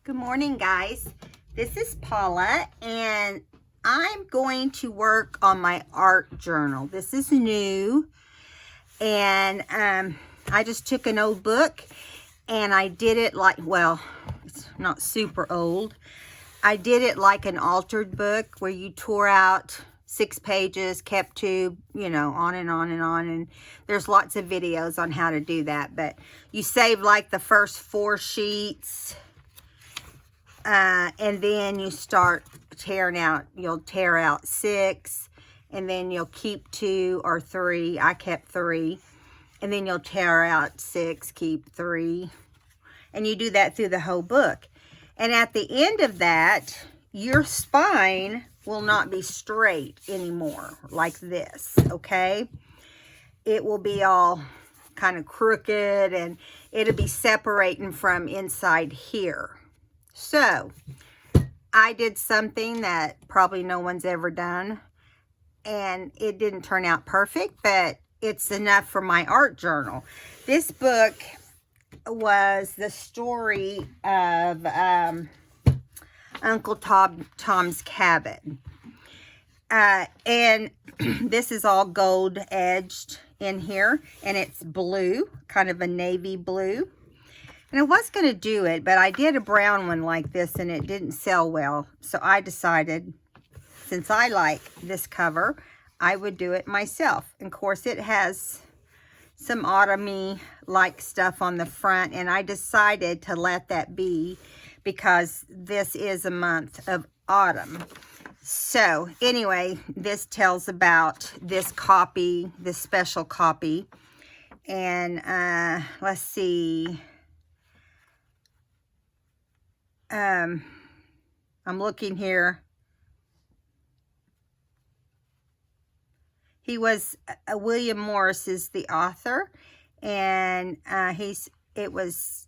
Good morning, guys. This is Paula, and I'm going to work on my art journal. This is new, and I just took an old book, and I did it like, well, it's not super old. I did it like an altered book where you tore out 6 pages, kept 2, you know, on and on and on. And there's lots of videos on how to do that. But you save like the first 4 sheets. And then you start tearing out. You'll tear out 6. And then you'll keep 2 or 3. I kept 3. And then you'll tear out 6, keep 3. And you do that through the whole book. And at the end of that, your spine will not be straight anymore like this, okay? It will be all kind of crooked, and it'll be separating from inside here. So, I did something that probably no one's ever done, and it didn't turn out perfect, but it's enough for my art journal. This book was the story of Uncle Tom's Cabin. And this is all gold edged in here, and it's blue, kind of a navy blue. And I was going to do it, but I did a brown one like this, and it didn't sell well. So I decided, since I like this cover, I would do it myself. And of course, it has some autumny like stuff on the front, and I decided to let that be because this is a month of autumn. So anyway, this tells about this copy, this special copy. And let's see. I'm looking here. He was William Morris is the author, and it was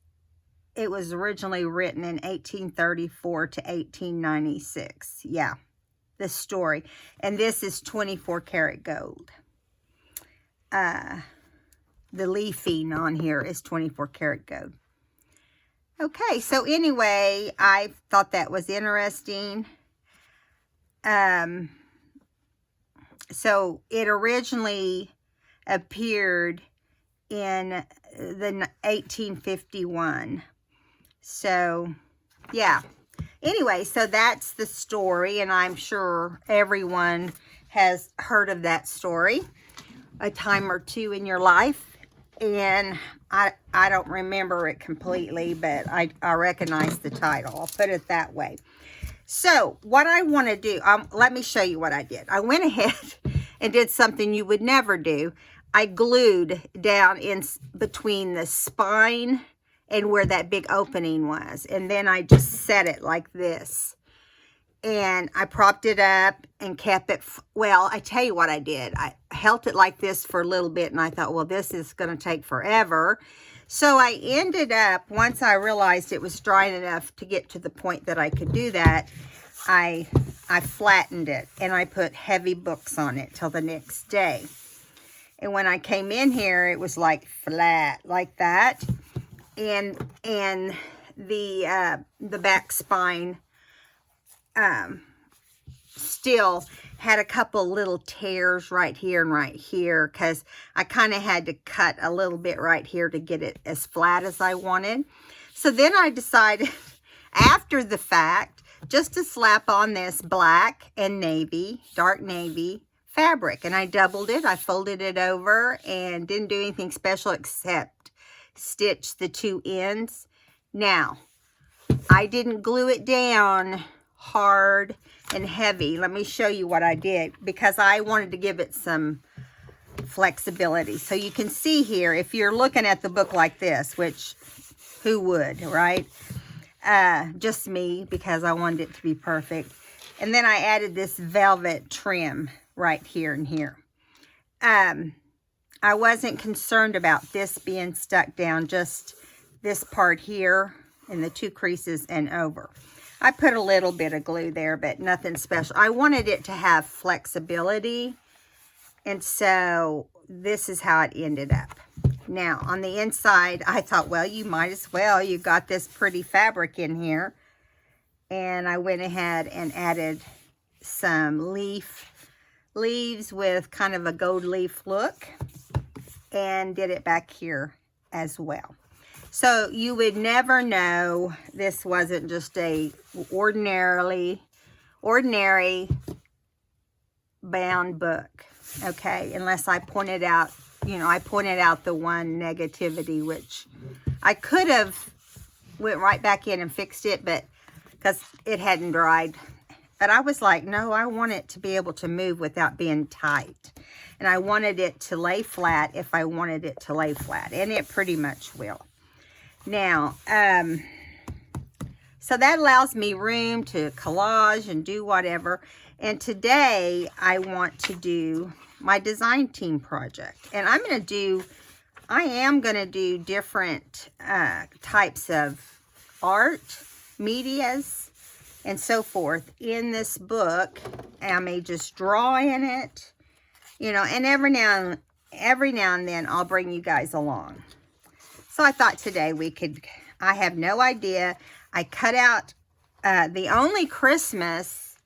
originally written in 1834 to 1896. Yeah, this story, and this is 24 karat gold. The leafing on here is 24 karat gold. Okay, so anyway, I thought that was interesting. So it originally appeared in the 1851. So, yeah. Anyway, so that's the story, and I'm sure everyone has heard of that story a time or two in your life. And I don't remember it completely, but I recognize the title. I'll put it that way. So what I want to do, let me show you what I did. I went ahead and did something you would never do. I glued down in between the spine and where that big opening was. And then I just set it like this. And I propped it up and kept it, well, I tell you what I did. I held it like this for a little bit, and I thought, well, this is going to take forever. So I ended up, once I realized it was dry enough to get to the point that I could do that, I flattened it, and I put heavy books on it till the next day. And when I came in here, it was like flat, like that. And the back spine still had a couple little tears right here and right here, because I kind of had to cut a little bit right here to get it as flat as I wanted. So then I decided after the fact just to slap on this black and navy, dark navy fabric, and I doubled it. I folded it over and didn't do anything special except stitch the 2 ends. Now, I didn't glue it down hard and heavy. Let me show you what I did, because I wanted to give it some flexibility. So you can see here, if you're looking at the book like this, which who would, right? Just me, because I wanted it to be perfect. And then I added this velvet trim right here and here. I wasn't concerned about this being stuck down, just this part here and the 2 creases and over. I put a little bit of glue there, but nothing special. I wanted it to have flexibility, and so this is how it ended up. Now, on the inside, I thought, well, you might as well. You got this pretty fabric in here. And I went ahead and added some leaves with kind of a gold leaf look, and did it back here as well. So you would never know this wasn't just a ordinary bound book, okay, unless I pointed out, you know, I pointed out the one negativity, which I could have went right back in and fixed it, but because it hadn't dried. But I was like, no, I want it to be able to move without being tight. And I wanted it to lay flat if I wanted it to lay flat. And it pretty much will. Now, so that allows me room to collage and do whatever. And today I want to do my design team project. And I am going to do different types of art, medias, and so forth in this book. I may just draw in it, you know, and every now and then I'll bring you guys along. So I thought today I have no idea. I cut out the only Christmas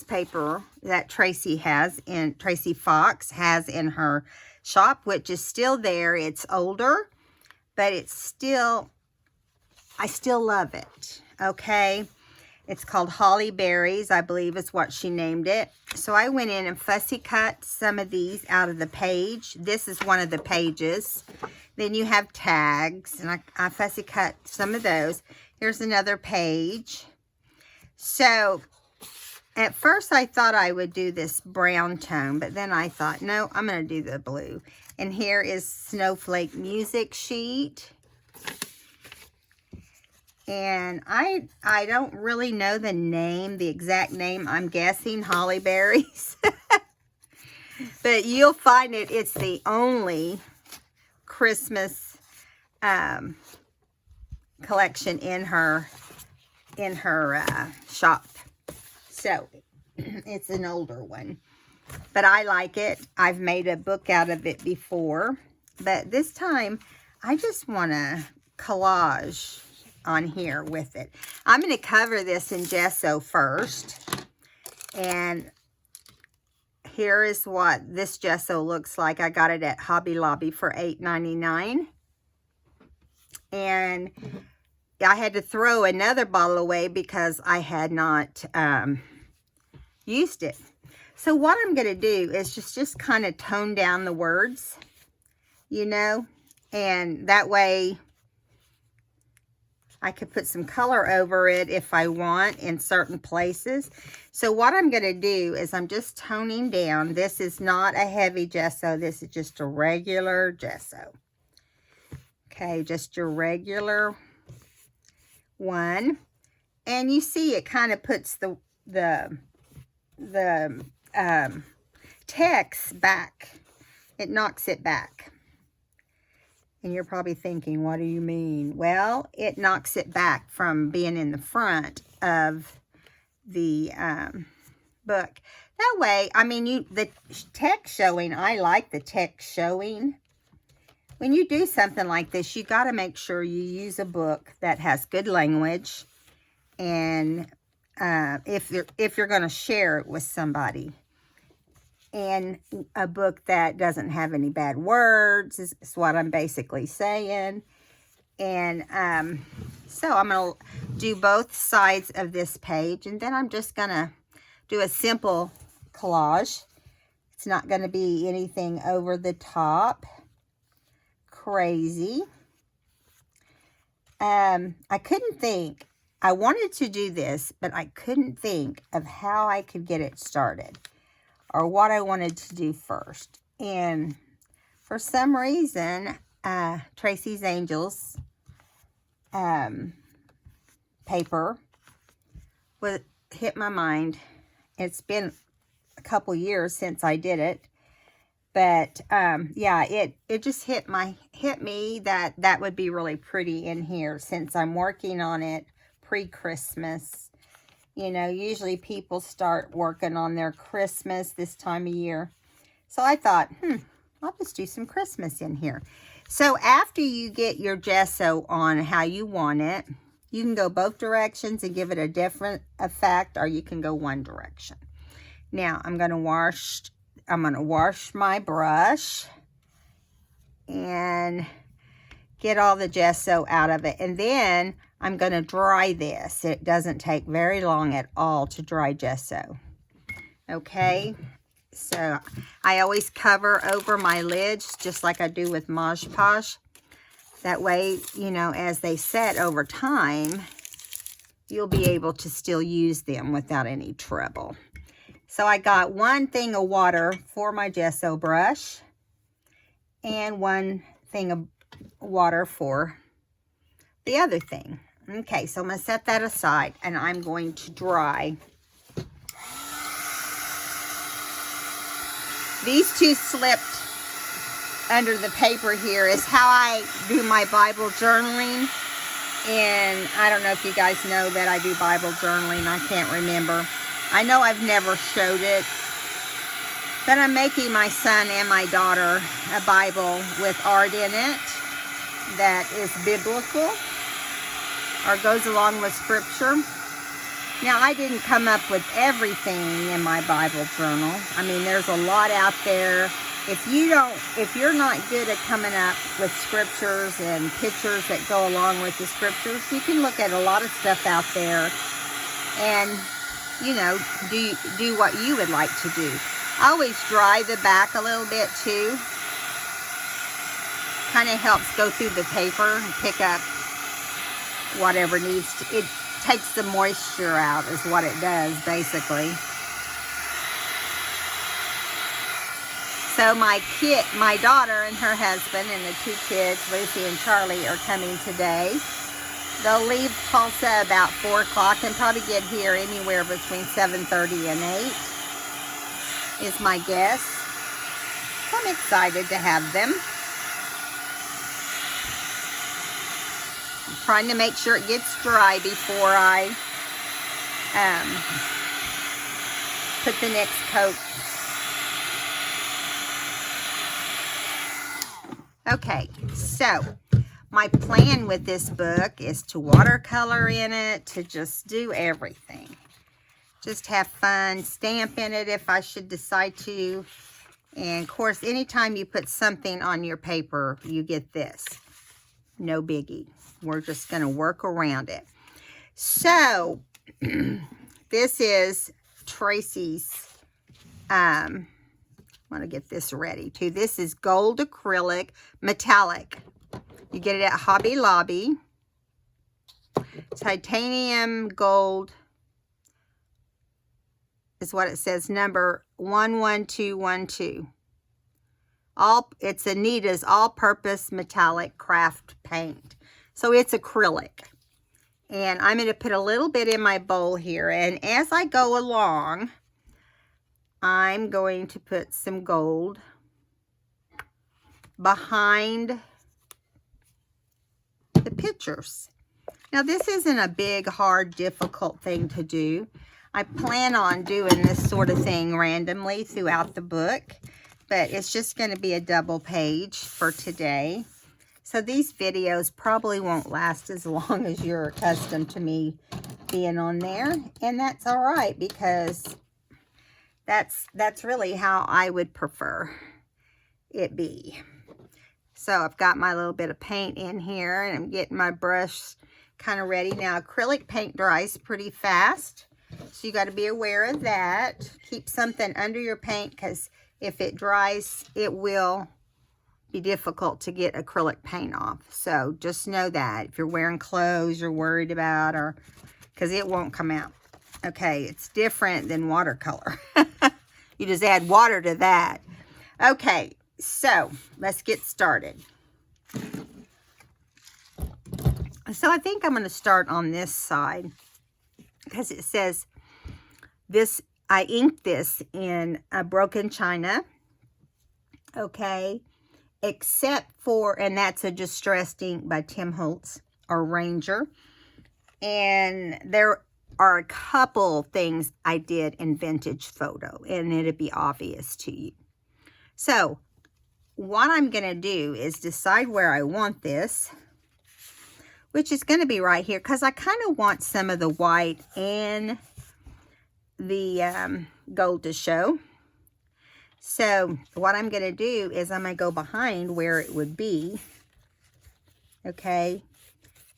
paper that Tracy Fox has in her shop, which is still there. It's older, but I still love it, okay? It's called Holly Berries, I believe is what she named it. So I went in and fussy cut some of these out of the page. This is one of the pages. Then you have tags, and I fussy cut some of those. Here's another page. So at first I thought I would do this brown tone, but then I thought, no, I'm going to do the blue. And here is Snowflake music sheet. And I don't really know the exact name. I'm guessing Holly Berries. But you'll find it's the only Christmas collection in her shop. So it's an older one, but I like it. I've made a book out of it before, but this time I just want to collage on here with it. I'm going to cover this in gesso first, and here is what this gesso looks like. I got it at Hobby Lobby for $8.99, and I had to throw another bottle away because I had not used it. So what I'm going to do is just kind of tone down the words, you know, and that way I could put some color over it if I want in certain places. So what I'm going to do is I'm just toning down. This is not a heavy gesso. This is just a regular gesso. Okay, just your regular one. And you see it kind of puts the text back. It knocks it back. And you're probably thinking, what do you mean? Well, it knocks it back from being in the front of the book. That way, I mean, the text showing, I like the text showing. When you do something like this, you got to make sure you use a book that has good language. And if you're going to share it with somebody. And a book that doesn't have any bad words is what I'm basically saying. And so I'm going to do both sides of this page. And then I'm just going to do a simple collage. It's not going to be anything over the top crazy. I couldn't think. I wanted to do this, but I couldn't think of how I could get it started, or what I wanted to do first. And for some reason, Tracy's Angels paper hit my mind. It's been a couple years since I did it. But yeah, it just hit me that would be really pretty in here, since I'm working on it pre-Christmas. You know, usually people start working on their Christmas this time of year. So I thought, I'll just do some Christmas in here. So after you get your gesso on how you want it, you can go both directions and give it a different effect, or you can go one direction. Now I'm going to wash my brush and get all the gesso out of it. And then I'm going to dry this. It doesn't take very long at all to dry gesso. Okay, so I always cover over my lids just like I do with Mod Podge. That way, you know, as they set over time, you'll be able to still use them without any trouble. So I got one thing of water for my gesso brush and one thing of water for the other thing. Okay, so I'm going to set that aside and I'm going to dry. These two slipped under the paper here is how I do my Bible journaling. And I don't know if you guys know that I do Bible journaling. I can't remember. I know I've never showed it. But I'm making my son and my daughter a Bible with art in it that is biblical or goes along with scripture. Now, I didn't come up with everything in my Bible journal. I mean, there's a lot out there. If you're not good at coming up with scriptures and pictures that go along with the scriptures, you can look at a lot of stuff out there and, you know, do what you would like to do. I always dry the back a little bit too. Kind of helps go through the paper and pick up whatever needs to. It takes the moisture out is what it does, basically. So my daughter and her husband and the two kids, Lucy and Charlie, are coming today. They'll leave Tulsa about 4 o'clock and probably get here anywhere between 7:30 and 8 is my guess. So I'm excited to have them. I'm trying to make sure it gets dry before I put the next coat. Okay, so my plan with this book is to watercolor in it, to just do everything. Just have fun, stamp in it if I should decide to. And of course, anytime you put something on your paper, you get this. No biggie. We're just going to work around it. So, this is Tracy's, I want to get this ready too. This is gold acrylic metallic. You get it at Hobby Lobby. Titanium gold is what it says, number 11212. It's Anita's all-purpose metallic craft paint. So it's acrylic. And I'm going to put a little bit in my bowl here. And as I go along, I'm going to put some gold behind the pictures. Now, this isn't a big, hard, difficult thing to do. I plan on doing this sort of thing randomly throughout the book, but it's just going to be a double page for today. So these videos probably won't last as long as you're accustomed to me being on there, and that's all right, because that's really how I would prefer it be. So I've got my little bit of paint in here, and I'm getting my brush kind of ready. Now, acrylic paint dries pretty fast, so you got to be aware of that. Keep something under your paint, because if it dries, it will be difficult to get acrylic paint off. So just know that if you're wearing clothes you're worried about, or because it won't come out. Okay, it's different than watercolor. You just add water to that. Okay, so let's get started. So I think I'm going to start on this side, because it says this, I inked this in a broken china. Okay, except for, and that's a distressed ink by Tim Holtz or Ranger. And there are a couple things I did in Vintage Photo, and it'd be obvious to you. So what I'm going to do is decide where I want this, which is going to be right here, because I kind of want some of the white and the gold to show. So what I'm going to do is I'm going to go behind where it would be, okay,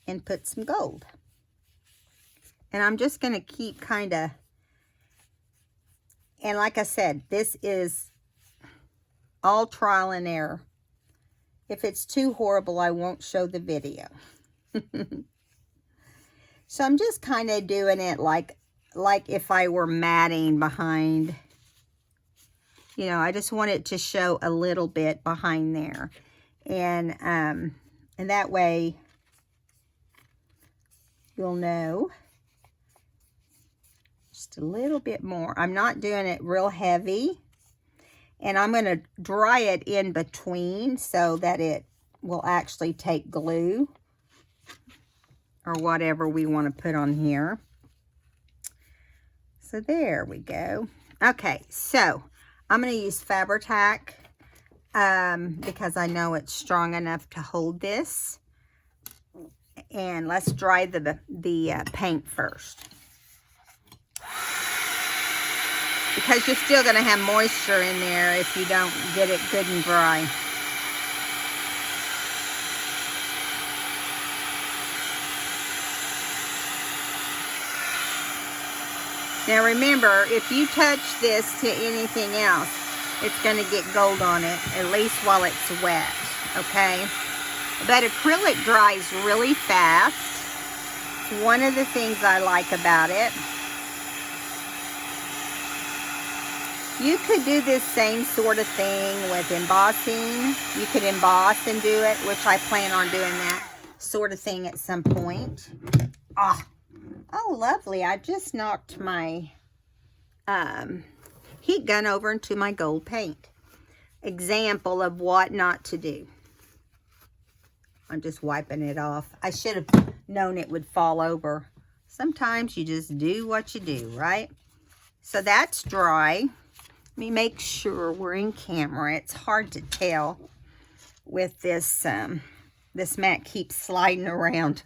and put some gold. And I'm just going to keep kind of, and like I said, this is all trial and error. If it's too horrible, I won't show the video. So I'm just kind of doing it like if I were matting behind. You know, I just want it to show a little bit behind there. And that way you'll know just a little bit more. I'm not doing it real heavy. And I'm going to dry it in between so that it will actually take glue or whatever we want to put on here. So there we go. Okay, so I'm going to use Fabri-Tac because I know it's strong enough to hold this. And let's dry the paint first. Because you're still going to have moisture in there if you don't get it good and dry. Now remember, if you touch this to anything else, it's going to get gold on it, at least while it's wet, okay? But acrylic dries really fast. One of the things I like about it. You could do this same sort of thing with embossing. You could emboss and do it, which I plan on doing that sort of thing at some point. Oh, lovely. I just knocked my heat gun over into my gold paint. Example of what not to do. I'm just wiping it off. I should have known it would fall over. Sometimes you just do what you do, right? So that's dry. Let me make sure we're in camera. It's hard to tell with this, this mat keeps sliding around.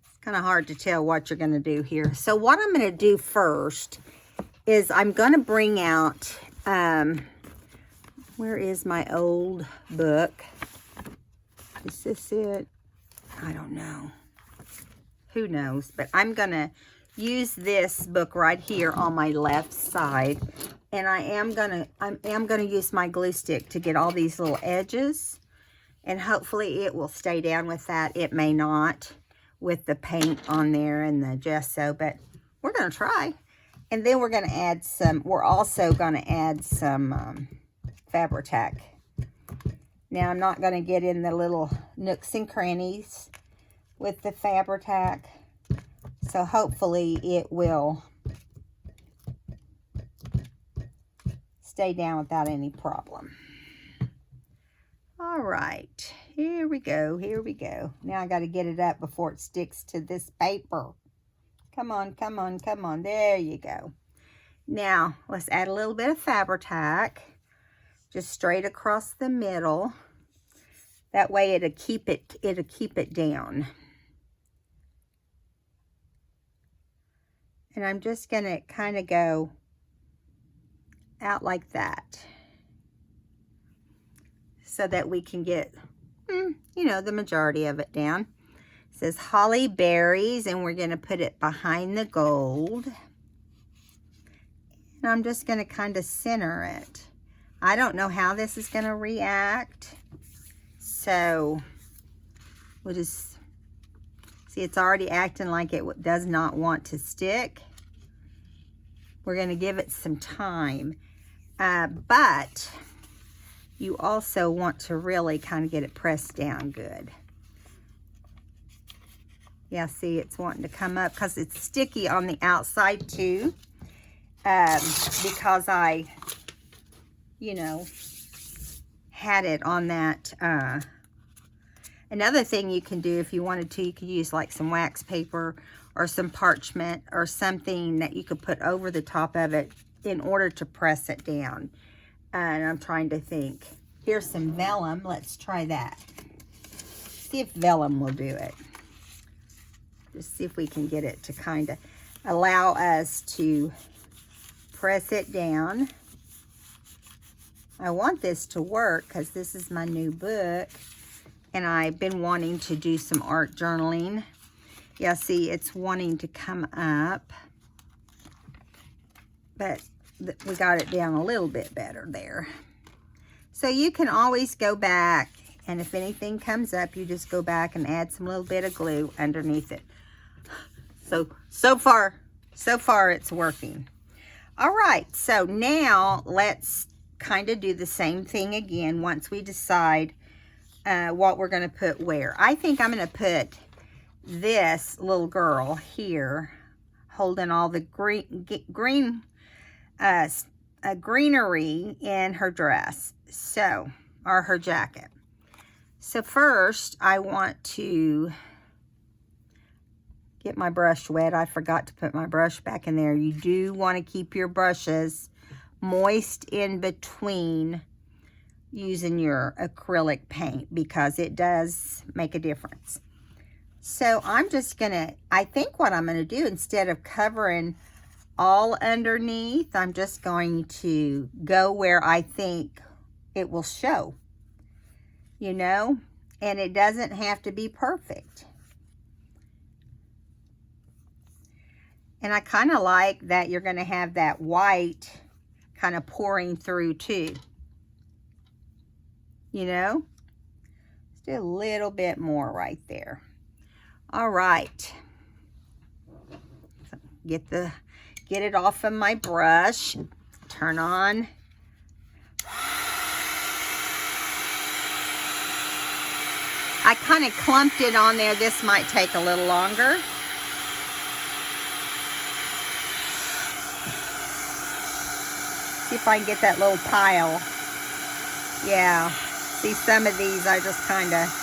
It's kind of hard to tell what you're going to do here. So what I'm going to do first is I'm going to bring out, where is my old book? Is this it? I don't know. Who knows? But I'm going to use this book right here on my left side. And I am gonna use my glue stick to get all these little edges, and hopefully it will stay down with that. It may not with the paint on there and the gesso, but we're gonna try. And then we're gonna add some. We're also gonna add some Fabri-Tac. Now I'm not gonna get in the little nooks and crannies with the Fabri-Tac, so hopefully it will stay down without any problem. All right, here we go, here we go. Now I got to get it up before it sticks to this paper. Come on, come on, come on. There you go. Now let's add a little bit of Fabri-Tac just straight across the middle. That way it'll keep it down. And I'm just gonna kind of go out like that so that we can get, you know, the majority of it down. It says holly berries, and we're going to put it behind the gold. And I'm just going to kind of center it. I don't know how this is going to react, so we'll just see. It's already acting like it does not want to stick. We're going to give it some time. But you also want to really kind of get it pressed down good. Yeah, see, it's wanting to come up because it's sticky on the outside too. Because I, you know, had it on that. Another thing you can do if you wanted to, you could use like some wax paper or some parchment or something that you could put over the top of it in order to press it down. And I'm trying to think. Here's some vellum. Let's try that. See if vellum will do it. Just see if we can get it to kind of allow us to press it down. I want this to work because this is my new book and I've been wanting to do some art journaling. Yeah, see, it's wanting to come up, but we got it down a little bit better there. So you can always go back, and if anything comes up, you just go back and add some little bit of glue underneath it. So far it's working. All right, so now let's kind of do the same thing again once we decide what we're going to put where. I think I'm going to put this little girl here holding all the greenery in her dress, so, or her jacket. So first I want to get my brush wet. I forgot to put my brush back in there. You do want to keep your brushes moist in between using your acrylic paint because it does make a difference. So I'm just gonna, I think what I'm gonna do, instead of covering all underneath, I'm just going to go where I think it will show, you know, and it doesn't have to be perfect. And I kind of like that you're going to have that white kind of pouring through too. You know? Let's do a little bit more right there. All right. Get it off of my brush. Turn on. I kind of clumped it on there. This might take a little longer. See if I can get that little pile. Yeah. See, some of these I just kind of...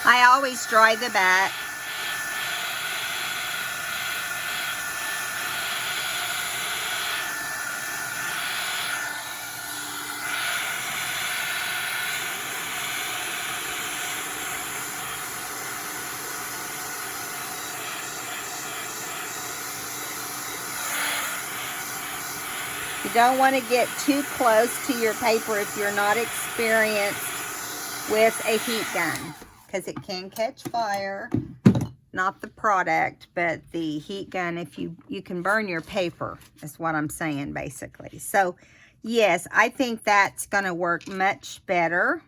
I always dry the back. You don't want to get too close to your paper if you're not experienced with a heat gun, because it can catch fire. Not the product, but the heat gun. If you can burn your paper, is what I'm saying basically. So yes, I think that's gonna work much better.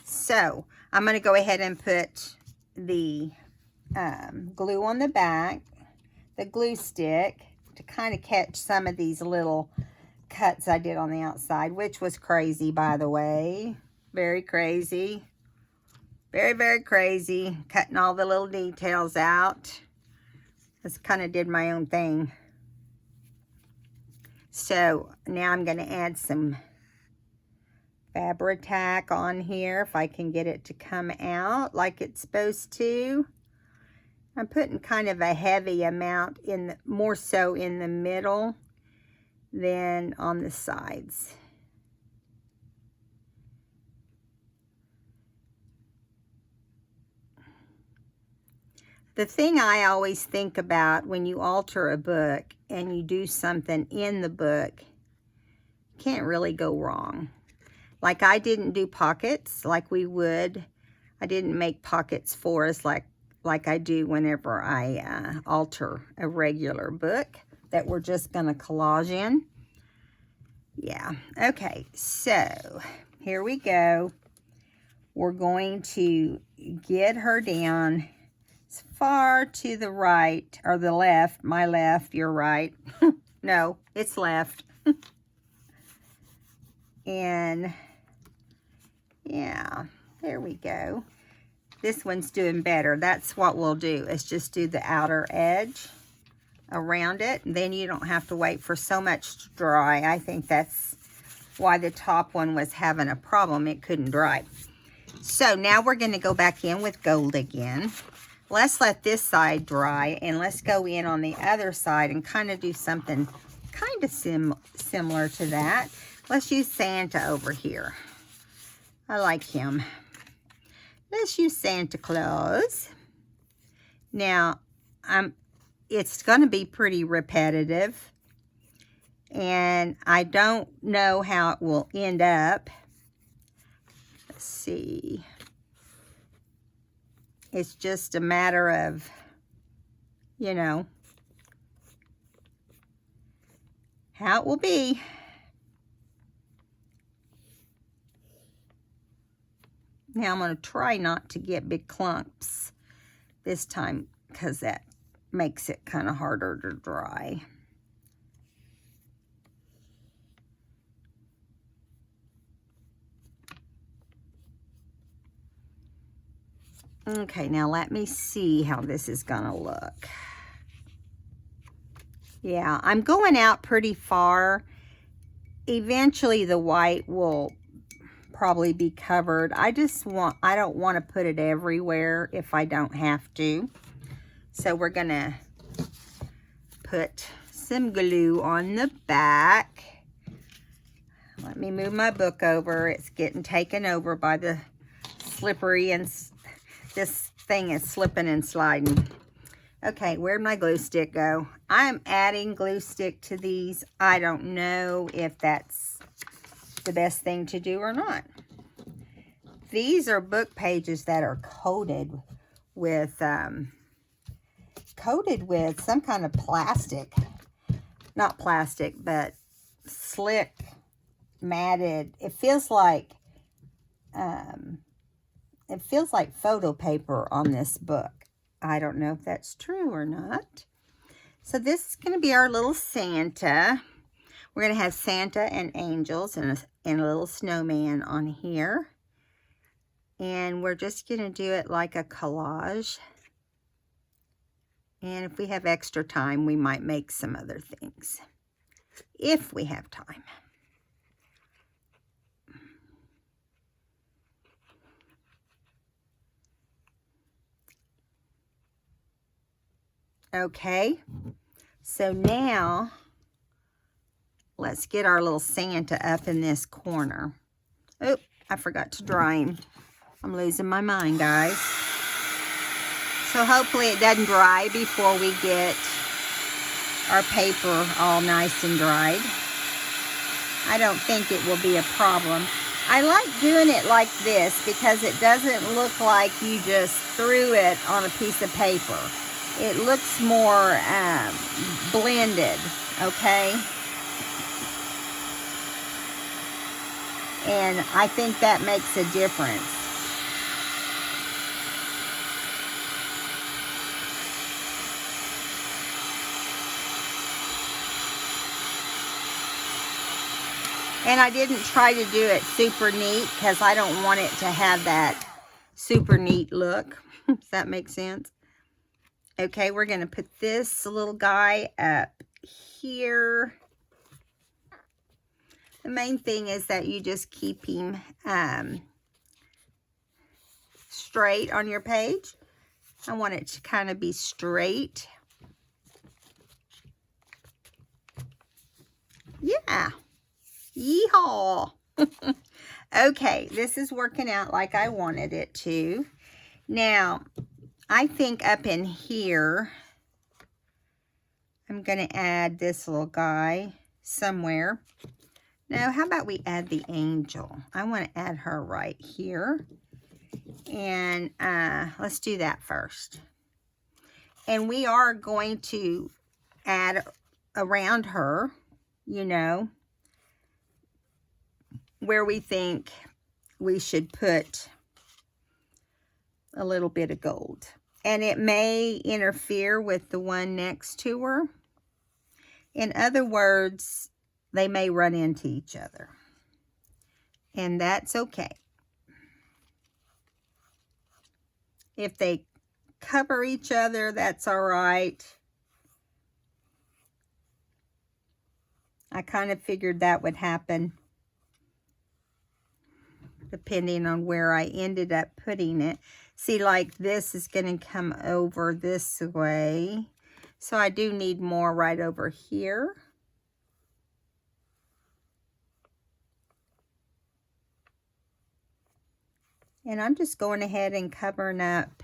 So I'm gonna go ahead and put the glue on the back, the glue stick, to kind of catch some of these little cuts I did on the outside, which was crazy, by the way. Very crazy. Very, very crazy. Cutting all the little details out. Just kind of did my own thing. So now I'm going to add some Fabri-Tac on here, if I can get it to come out like it's supposed to. I'm putting kind of a heavy amount in the, more so in the middle than on the sides. The thing I always think about when you alter a book and you do something in the book, can't really go wrong. Like I didn't do pockets like we would. I didn't make pockets for us like I do whenever I alter a regular book that we're just going to collage in. Yeah, okay, so here we go. We're going to get her down as far to the right, or the left, my left, your right. No, it's left. And Yeah, there we go. This one's doing better. That's what we'll do, is just do the outer edge around it. And then you don't have to wait for so much to dry. I think that's why the top one was having a problem. It couldn't dry. So now we're going to go back in with gold again. Let's let this side dry, and let's go in on the other side and kind of do something kind of similar to that. Let's use Santa over here. I like him. Let's use Santa Claus. Now, it's going to be pretty repetitive, and I don't know how it will end up. Let's see. It's just a matter of, you know, how it will be. Now I'm going to try not to get big clumps this time, because that makes it kind of harder to dry. Okay, now let me see how this is going to look. Yeah, I'm going out pretty far. Eventually the white will probably be covered. I don't want to put it everywhere if I don't have to. So we're going to put some glue on the back. Let me move my book over. It's getting taken over by the slippery, and this thing is slipping and sliding. Okay, where'd my glue stick go? I'm adding glue stick to these. I don't know if that's the best thing to do or not. These are book pages that are coated with some kind of plastic. Not plastic, but slick, matted. It feels like photo paper on this book. I don't know if that's true or not. So this is going to be our little Santa. We're going to have Santa and angels and a little snowman on here. And we're just going to do it like a collage. And if we have extra time, we might make some other things. If we have time. Okay. So now, let's get our little Santa up in this corner. Oh, I forgot to dry him. I'm losing my mind, guys. So hopefully it doesn't dry before we get our paper all nice and dried. I don't think it will be a problem. I like doing it like this because it doesn't look like you just threw it on a piece of paper. It looks more blended, okay? And I think that makes a difference. And I didn't try to do it super neat because I don't want it to have that super neat look. Does that make sense? Okay, we're going to put this little guy up here. The main thing is that you just keep him straight on your page. I want it to kind of be straight. Yeah. Yeehaw. Okay, this is working out like I wanted it to. Now, I think up in here, I'm going to add this little guy somewhere. Now, how about we add the angel? I want to add her right here. And let's do that first. And we are going to add around her, you know, where we think we should put a little bit of gold. And it may interfere with the one next to her. In other words, they may run into each other. And that's okay. If they cover each other, that's all right. I kind of figured that would happen, depending on where I ended up putting it. See, like this is going to come over this way. So I do need more right over here. And I'm just going ahead and covering up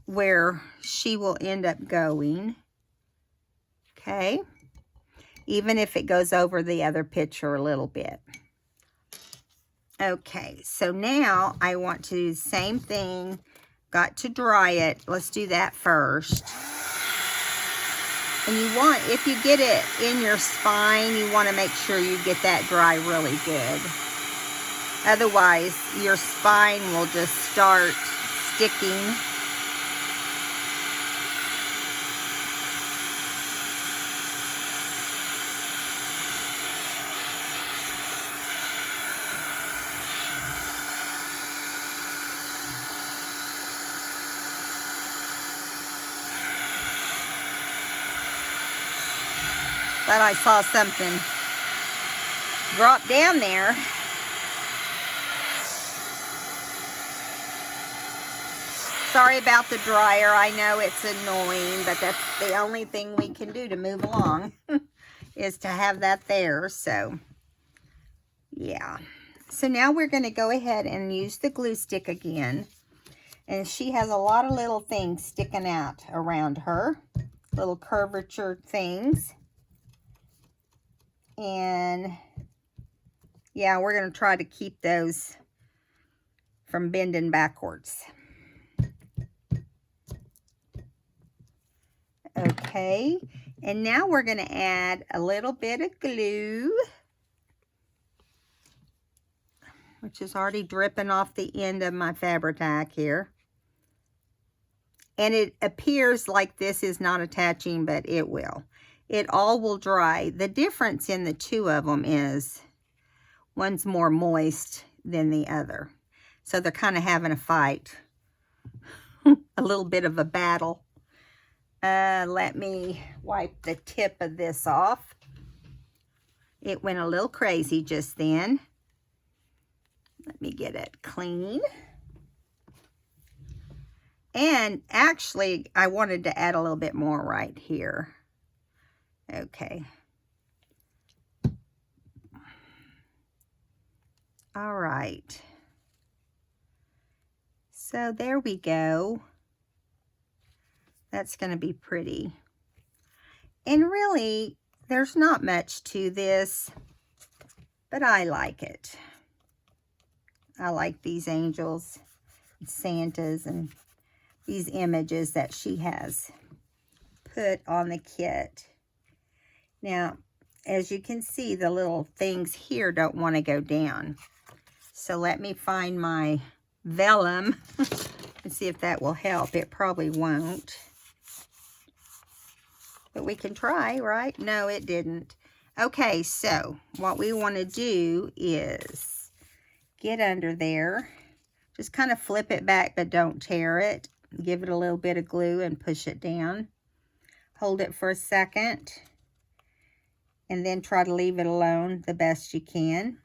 where she will end up going. Okay. Even if it goes over the other picture a little bit. Okay, so now I want to do the same thing. Got to dry it. Let's do that first. And you want, if you get it in your spine, you want to make sure you get that dry really good. Otherwise, your spine will just start sticking. Thought I saw something drop down there. Sorry about the dryer. I know it's annoying, but that's the only thing we can do to move along is to have that there. So, yeah. So now we're going to go ahead and use the glue stick again. And she has a lot of little things sticking out around her. Little curvature things. And yeah, we're going to try to keep those from bending backwards. Okay, and now we're going to add a little bit of glue, which is already dripping off the end of my Fabri-Tac here. And it appears like this is not attaching, but it will. It all will dry. The difference in the two of them is one's more moist than the other. So they're kind of having a fight. A little bit of a battle. Let me wipe the tip of this off. It went a little crazy just then. Let me get it clean. And actually, I wanted to add a little bit more right here. Okay. All right. So there we go. That's going to be pretty. And really, there's not much to this, but I like it. I like these angels, Santas, and these images that she has put on the kit. Now, as you can see, the little things here don't want to go down. So let me find my vellum and see if that will help. It probably won't. But we can try, right? No, it didn't. Okay, so what we want to do is get under there. Just kind of flip it back, but don't tear it. Give it a little bit of glue and push it down. Hold it for a second. And then try to leave it alone the best you can.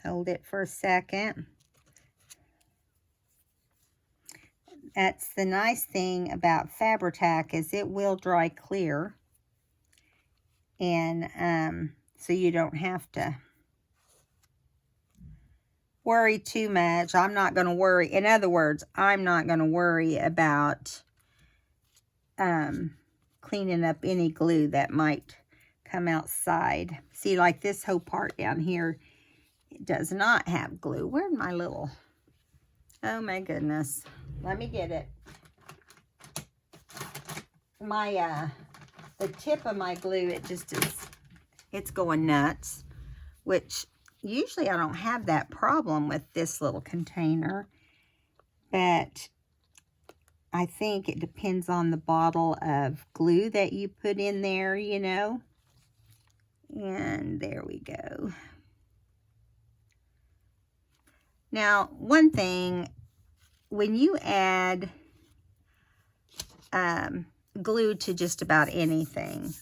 Hold it for a second. That's the nice thing about Fabri-Tac is it will dry clear. And so you don't have to worry too much. I'm not going to worry. In other words, I'm not going to worry about cleaning up any glue that might come outside. See, like this whole part down here, it does not have glue. Where's my little... Oh my goodness. Let me get it. My, the tip of my glue, it just is, it's going nuts. Which, usually I don't have that problem with this little container. But I think it depends on the bottle of glue that you put in there, you know. And there we go. Now, one thing, when you add glue to just about anything,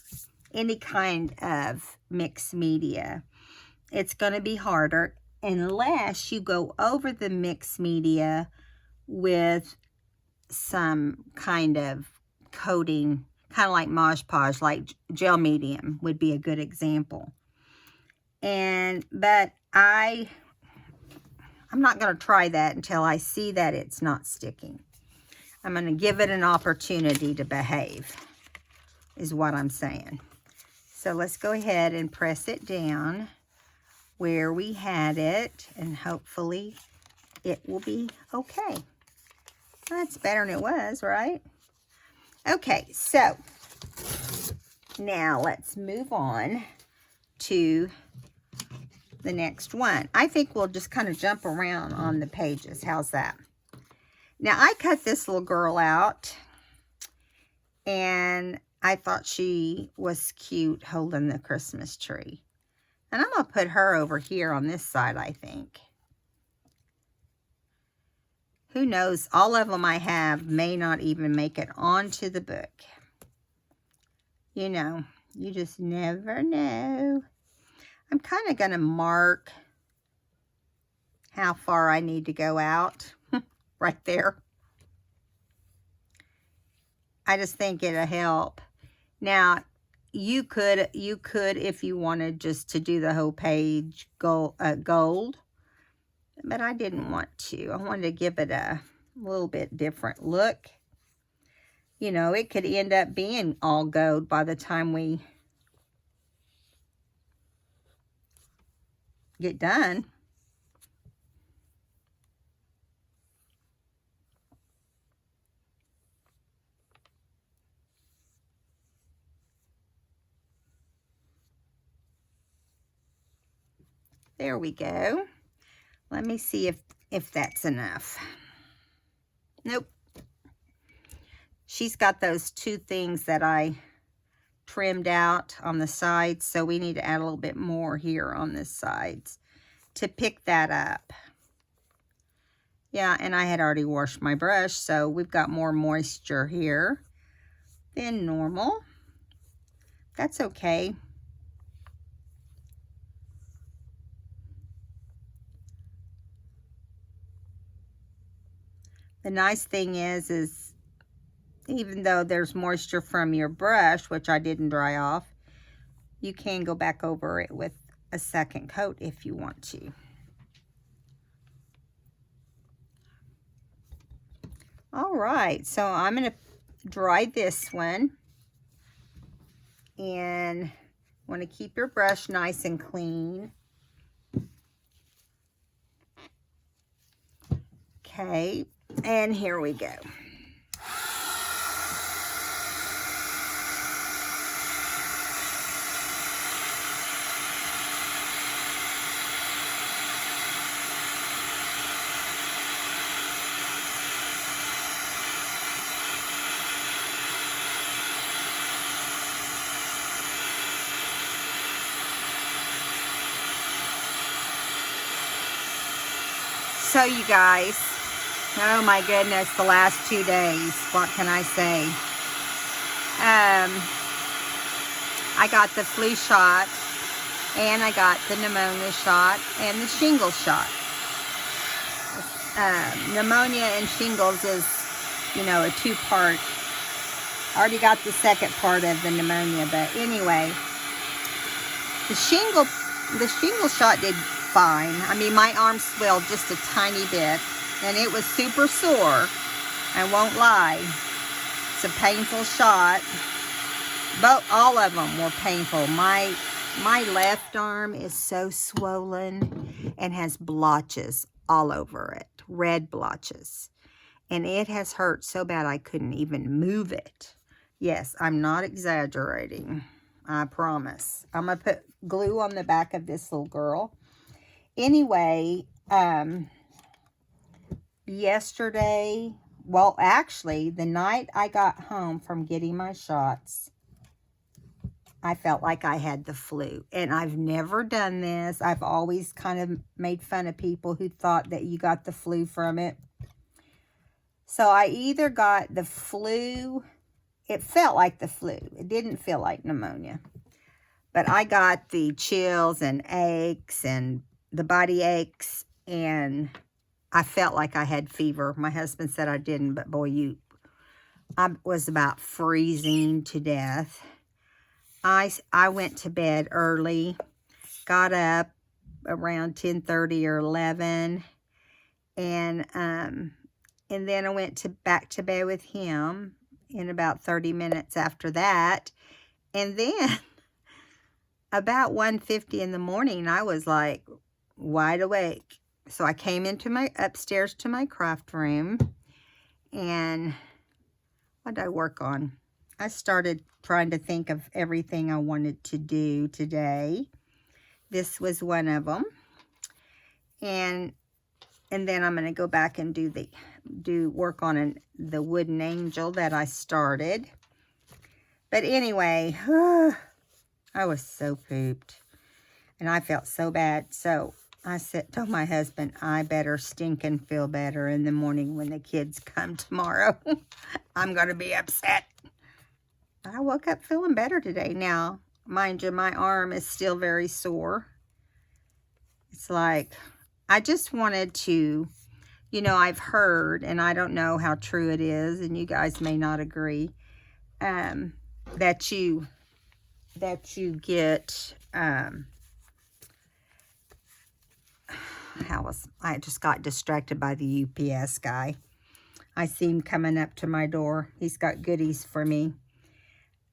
any kind of mixed media, it's going to be harder unless you go over the mixed media with some kind of coating, kind of like Mod Podge, like gel medium would be a good example. But I'm not going to try that until I see that it's not sticking. I'm going to give it an opportunity to behave, is what I'm saying. So let's go ahead and press it down where we had it, and hopefully it will be okay. That's better than it was, right? Okay, so now let's move on to the next one. I think we'll just kind of jump around on the pages. How's that? Now, I cut this little girl out, and I thought she was cute holding the Christmas tree. And I'm going to put her over here on this side, I think. Who knows? All of them I have may not even make it onto the book. You know, you just never know. I'm kind of going to mark how far I need to go out. Right there. I just think it'll help. Now, you could, if you wanted just to do the whole page gold, but I didn't want to. I wanted to give it a little bit different look. You know, it could end up being all gold by the time we get done. There we go. Let me see if that's enough. Nope. She's got those two things that I trimmed out on the sides, so we need to add a little bit more here on the sides to pick that up. Yeah, and I had already washed my brush, so we've got more moisture here than normal. That's okay. The nice thing is even though there's moisture from your brush, which I didn't dry off, you can go back over it with a second coat if you want to. All right, so I'm going to dry this one. And want to keep your brush nice and clean. Okay, and here we go. So you guys, oh my goodness, the last 2 days, what can I say? I got the flu shot, and I got the pneumonia shot, and the shingles shot. Pneumonia and shingles is, you know, a two-part. I already got the second part of the pneumonia, but anyway, the shingle shot did fine. I mean, my arm swelled just a tiny bit, and it was super sore. I won't lie. It's a painful shot. But all of them were painful. My left arm is so swollen and has blotches all over it, red blotches. And it has hurt so bad I couldn't even move it. Yes, I'm not exaggerating. I promise. I'm going to put glue on the back of this little girl. Anyway, yesterday, well, actually, the night I got home from getting my shots, I felt like I had the flu. And I've never done this. I've always kind of made fun of people who thought that you got the flu from it. So I either got the flu. It felt like the flu. It didn't feel like pneumonia. But I got the chills and aches and the body aches. And I felt like I had fever. My husband said I didn't. But boy, I was about freezing to death. I went to bed early, got up around 10:30 or 11, and then I went back to bed with him in about 30 minutes after that. And then about 1:50 in the morning, I was like wide awake. So I came into upstairs to my craft room, and what did I work on? I started trying to think of everything I wanted to do today. This was one of them. And then I'm going to go back and do work on the wooden angel that I started. But anyway, I was so pooped. And I felt so bad. So I told my husband, I better stinking feel better in the morning when the kids come tomorrow. I'm going to be upset. I woke up feeling better today. Now, mind you, my arm is still very sore. It's like, I just wanted to, I've heard, and I don't know how true it is, and you guys may not agree, that you get, I just got distracted by the UPS guy. I see him coming up to my door. He's got goodies for me.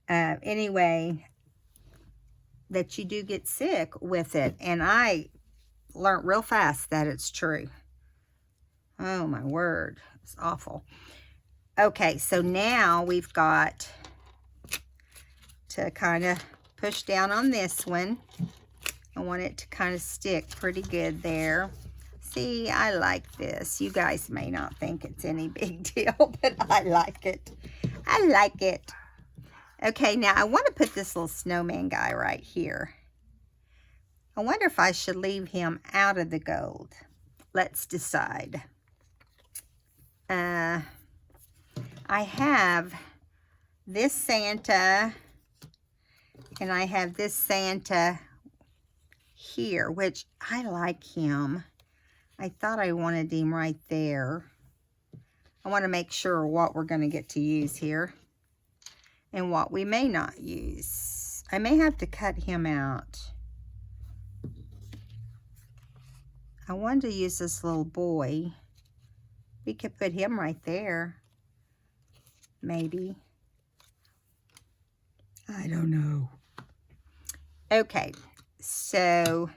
Anyway, that you do get sick with it. And I learned real fast that it's true. Oh, my word. It's awful. Okay, so now we've got to kind of push down on this one. I want it to kind of stick pretty good there. See, I like this. You guys may not think it's any big deal, but I like it. I like it. Okay, now I want to put this little snowman guy right here. I wonder if I should leave him out of the gold. Let's decide. I have this Santa, and I have this Santa here, which I like him. I thought I wanted him right there. I want to make sure what we're going to get to use here and what we may not use. I may have to cut him out. I wanted to use this little boy. We could put him right there. Maybe. I don't know. Okay, so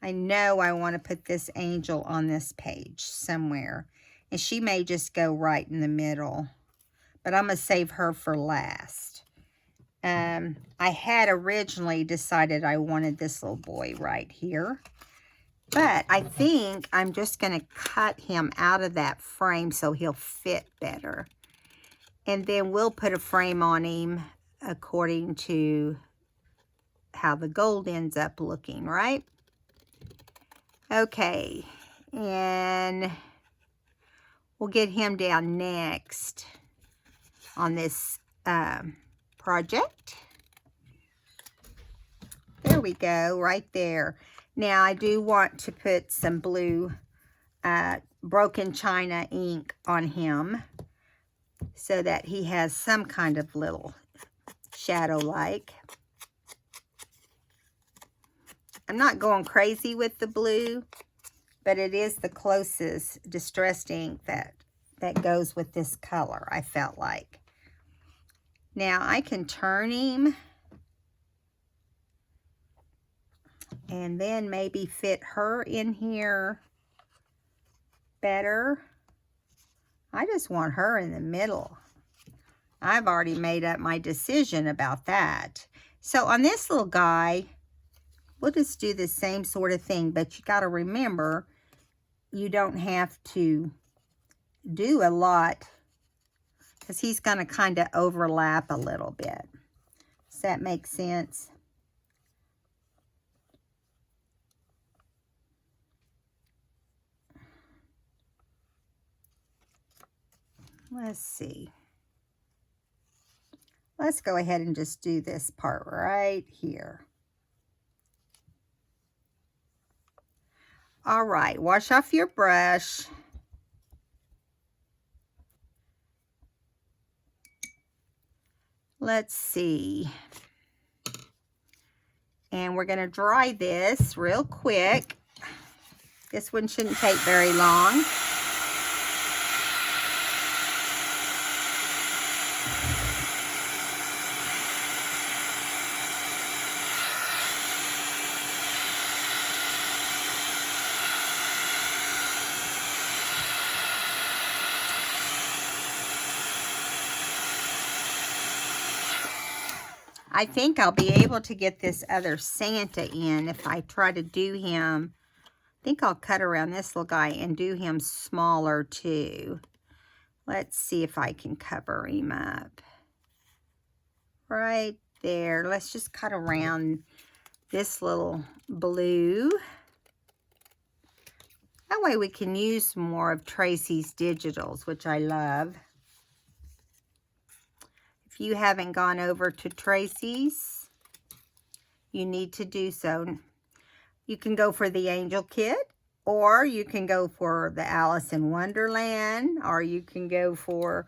I know I want to put this angel on this page somewhere. And she may just go right in the middle. But I'm going to save her for last. I had originally decided I wanted this little boy right here. But I think I'm just going to cut him out of that frame so he'll fit better. And then we'll put a frame on him according to how the gold ends up looking, right? Okay. And we'll get him down next on this project. There we go, right there. Now, I do want to put some blue broken china ink on him so that he has some kind of little shadow-like. I'm not going crazy with the blue, but it is the closest distressed ink that goes with this color, I felt like. Now, I can turn him and then maybe fit her in here better. I just want her in the middle. I've already made up my decision about that. So on this little guy, we'll just do the same sort of thing, but you got to remember, you don't have to do a lot because he's going to kind of overlap a little bit. Does that make sense? Let's see. Let's go ahead and just do this part right here. All right, wash off your brush. Let's see. And we're going to dry this real quick. This one shouldn't take very long. I think I'll be able to get this other Santa in if I try to do him. I think I'll cut around this little guy and do him smaller too. Let's see if I can cover him up. Right there. Let's just cut around this little blue. That way we can use more of Tracy's digitals, which I love. If you haven't gone over to Tracy's, you need to do so. You can go for the Angel Kit, or you can go for the Alice in Wonderland, or you can go for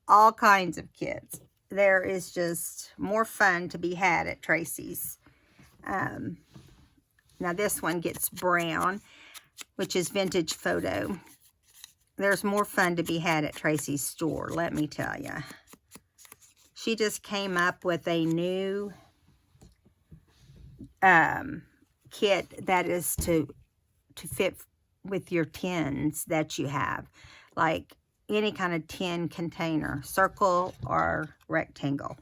all kinds of kits. There is just more fun to be had at Tracy's. Now this one gets brown, which is Vintage Photo. There's more fun to be had at Tracy's store, let me tell you. She just came up with a new kit that is to fit with your tins that you have. Like any kind of tin container, circle or rectangle.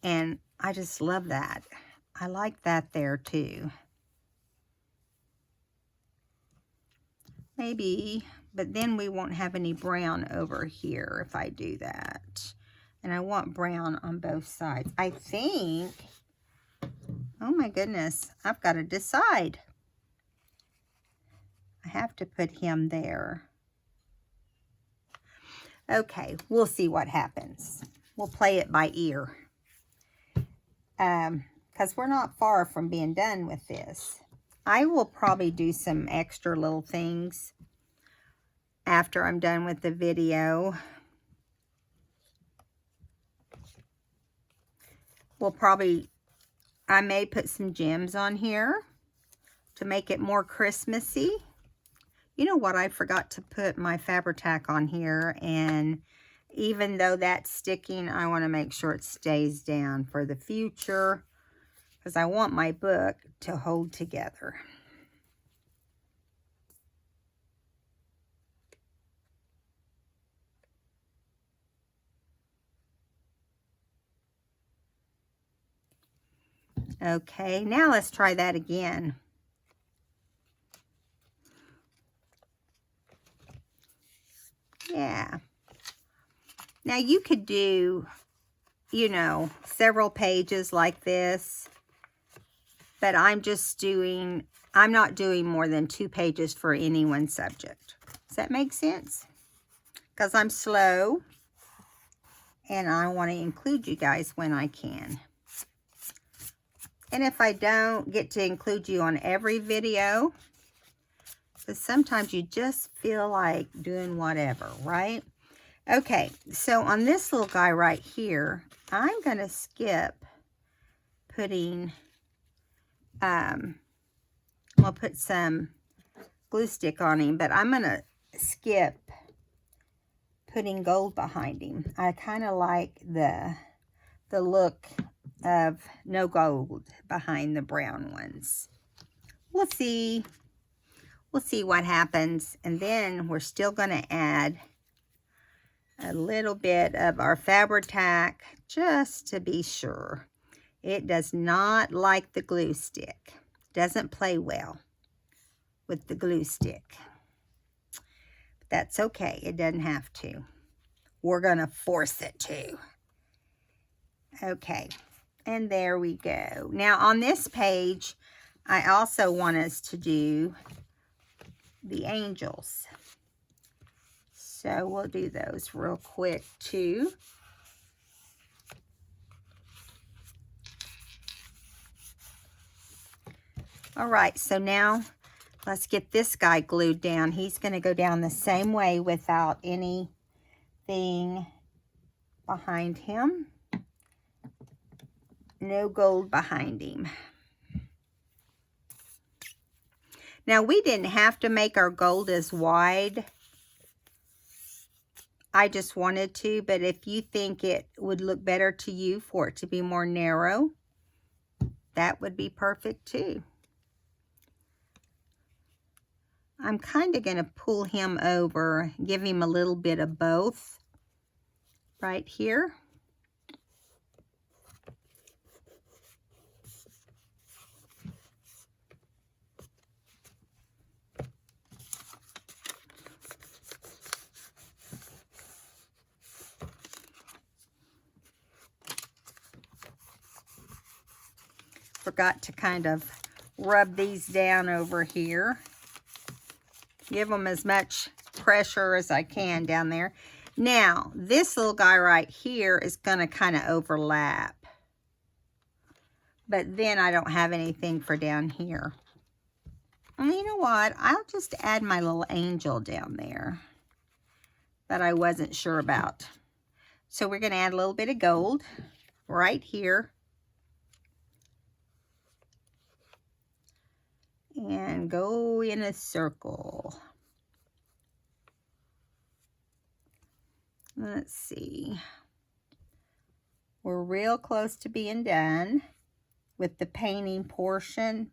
And I just love that. I like that there too. Maybe, but then we won't have any brown over here if I do that. And I want brown on both sides. I think, oh my goodness, I've got to decide. I have to put him there. Okay, we'll see what happens. We'll play it by ear. Because we're not far from being done with this. I will probably do some extra little things after I'm done with the video. We'll probably, I may put some gems on here to make it more Christmassy. You know what, I forgot to put my Fabri-Tac on here, and even though that's sticking, I want to make sure it stays down for the future, because I want my book to hold together. Okay, now let's try that again. Yeah. Now you could do, you know, several pages like this, but I'm not doing more than 2 pages for any one subject. Does that make sense? Because I'm slow and I want to include you guys when I can. And if I don't get to include you on every video, because sometimes you just feel like doing whatever, right? Okay, so on this little guy right here, I'm going to skip putting, we'll put some glue stick on him, but I'm going to skip putting gold behind him. I kind of like the look of no gold behind the brown ones. We'll see. We'll see what happens. And then we're still going to add a little bit of our Fabri-Tac just to be sure. It does not like the glue stick. Doesn't play well with the glue stick. But that's okay. It doesn't have to. We're going to force it to. Okay. And there we go. Now on this page, I also want us to do the angels. So we'll do those real quick too. All right, so now let's get this guy glued down. He's going to go down the same way without anything behind him. No gold behind him. Now, we didn't have to make our gold as wide. I just wanted to, but if you think it would look better to you for it to be more narrow, that would be perfect too. I'm kind of going to pull him over, give him a little bit of both right here. Forgot to kind of rub these down over here. Give them as much pressure as I can down there. Now, this little guy right here is going to kind of overlap. But then I don't have anything for down here. And you know what? I'll just add my little angel down there that I wasn't sure about. So we're going to add a little bit of gold right here. And go in a circle. Let's see. We're real close to being done with the painting portion.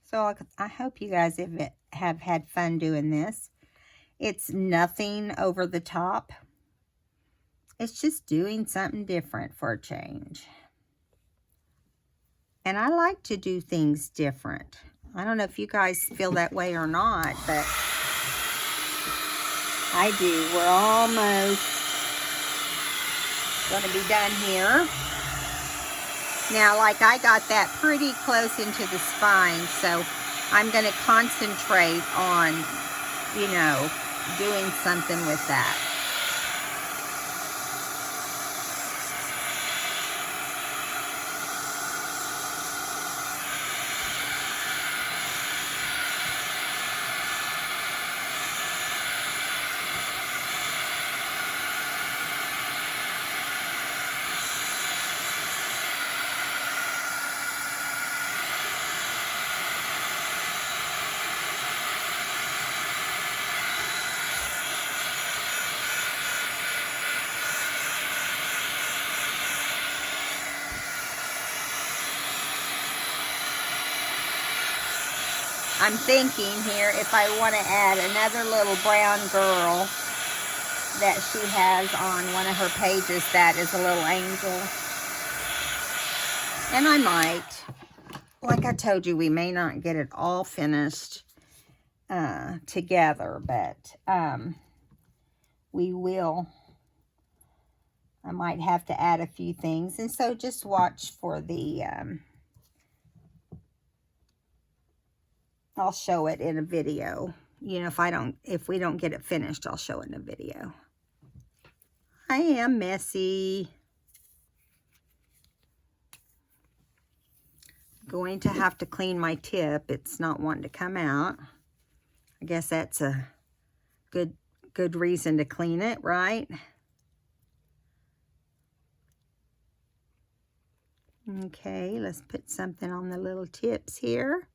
So I hope you guys have had fun doing this. It's nothing over the top. It's just doing something different for a change. And I like to do things different. I don't know if you guys feel that way or not, but I do. We're almost going to be done here. Now, like I got that pretty close into the spine, so I'm going to concentrate on, you know, doing something with that. I'm thinking here if I want to add another little brown girl that she has on one of her pages that is a little angel. And I might. Like I told you, we may not get it all finished together, but we will. I might have to add a few things. And so just watch for the... I'll show it in a video. You know, if we don't get it finished, I'll show it in a video. I am messy. Going to have to clean my tip. It's not wanting to come out. I guess that's a good reason to clean it, right? Okay, let's put something on the little tips here.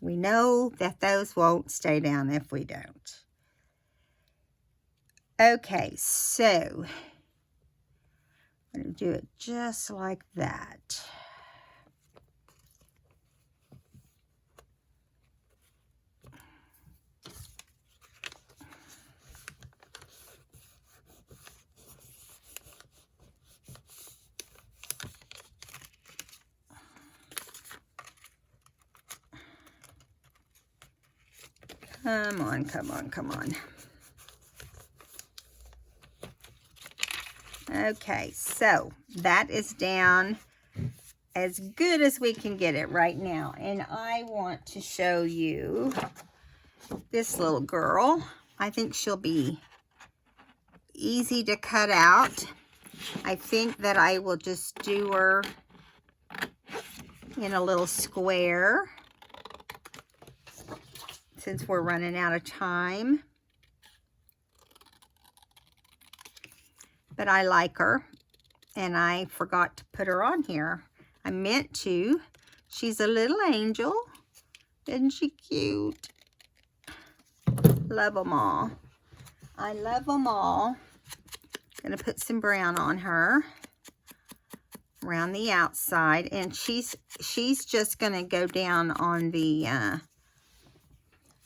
We know that those won't stay down if we don't. Okay, so I'm going to do it just like that. Come on, come on, come on. Okay, so that is down as good as we can get it right now. And I want to show you this little girl. I think she'll be easy to cut out. I think that I will just do her in a little square since we're running out of time. But I like her, and I forgot to put her on here. I meant to. She's a little angel. Isn't she cute? Love them all. I love them all. Gonna put some brown on her around the outside, and she's just gonna go down on the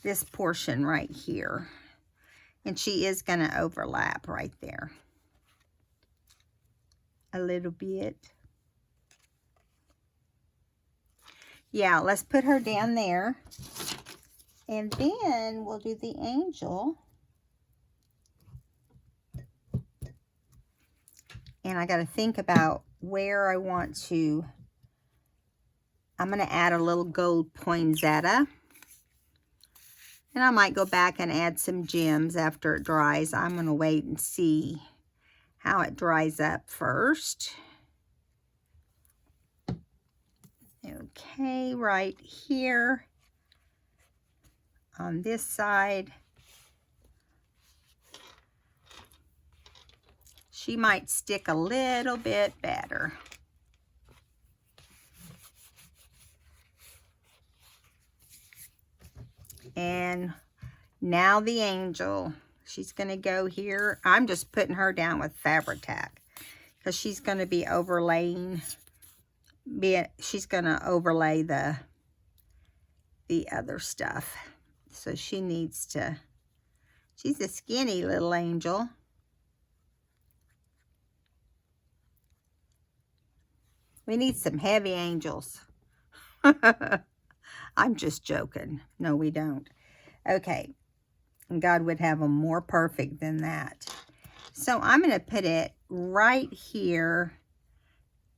this portion right here, and she is gonna overlap right there a little bit. Yeah, let's put her down there, and then we'll do the angel. And I got to think about where I want to. I'm going to add a little gold poinsettia. And I might go back and add some gems after it dries. I'm going to wait and see how it dries up first. Okay, right here on this side. She might stick a little bit better. And now the angel. She's going to go here. I'm just putting her down with fabric tack because she's going to be overlaying. She's going to overlay the other stuff. So she needs to. She's a skinny little angel. We need some heavy angels. I'm just joking. No, we don't. Okay. God would have them more perfect than that. So I'm going to put it right here.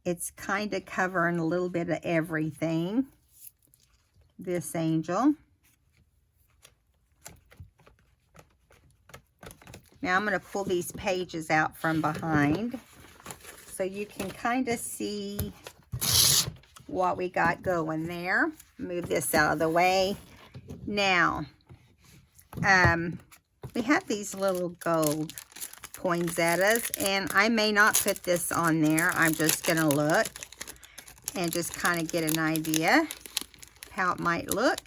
It's kind of covering a little bit of everything. This angel. Now I'm going to pull these pages out from behind so you can kind of see what we got going there. Move this out of the way. Now, we have these little gold poinsettias, and I may not put this on there. I'm just going to look and just kind of get an idea how it might look.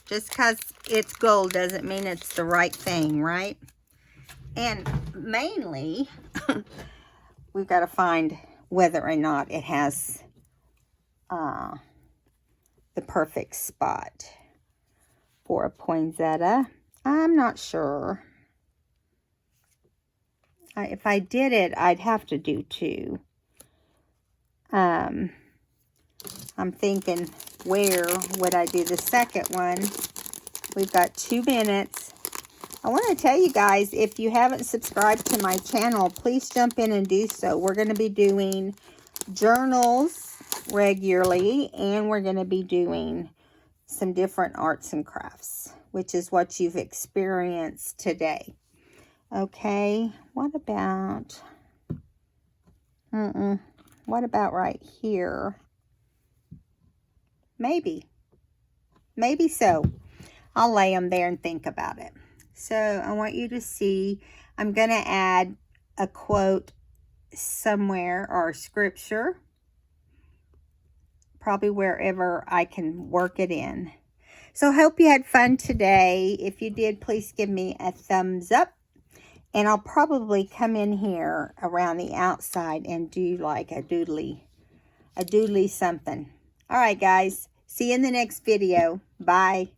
Just because it's gold doesn't mean it's the right thing, right? And mainly, we've got to find whether or not it has the perfect spot for a poinsettia. I'm not sure. If I did it, I'd have to do two. I'm thinking, where would I do the second one? We've got 2 minutes. I want to tell you guys, if you haven't subscribed to my channel, please jump in and do so. We're going to be doing journals regularly, and we're going to be doing some different arts and crafts, which is what you've experienced today. Okay, what about, what about right here? Maybe so. I'll lay them there and think about it. So I want you to see, I'm going to add a quote somewhere or scripture, probably wherever I can work it in. So I hope you had fun today. If you did, please give me a thumbs up. And I'll probably come in here around the outside and do like a doodly something. All right, guys. See you in the next video. Bye.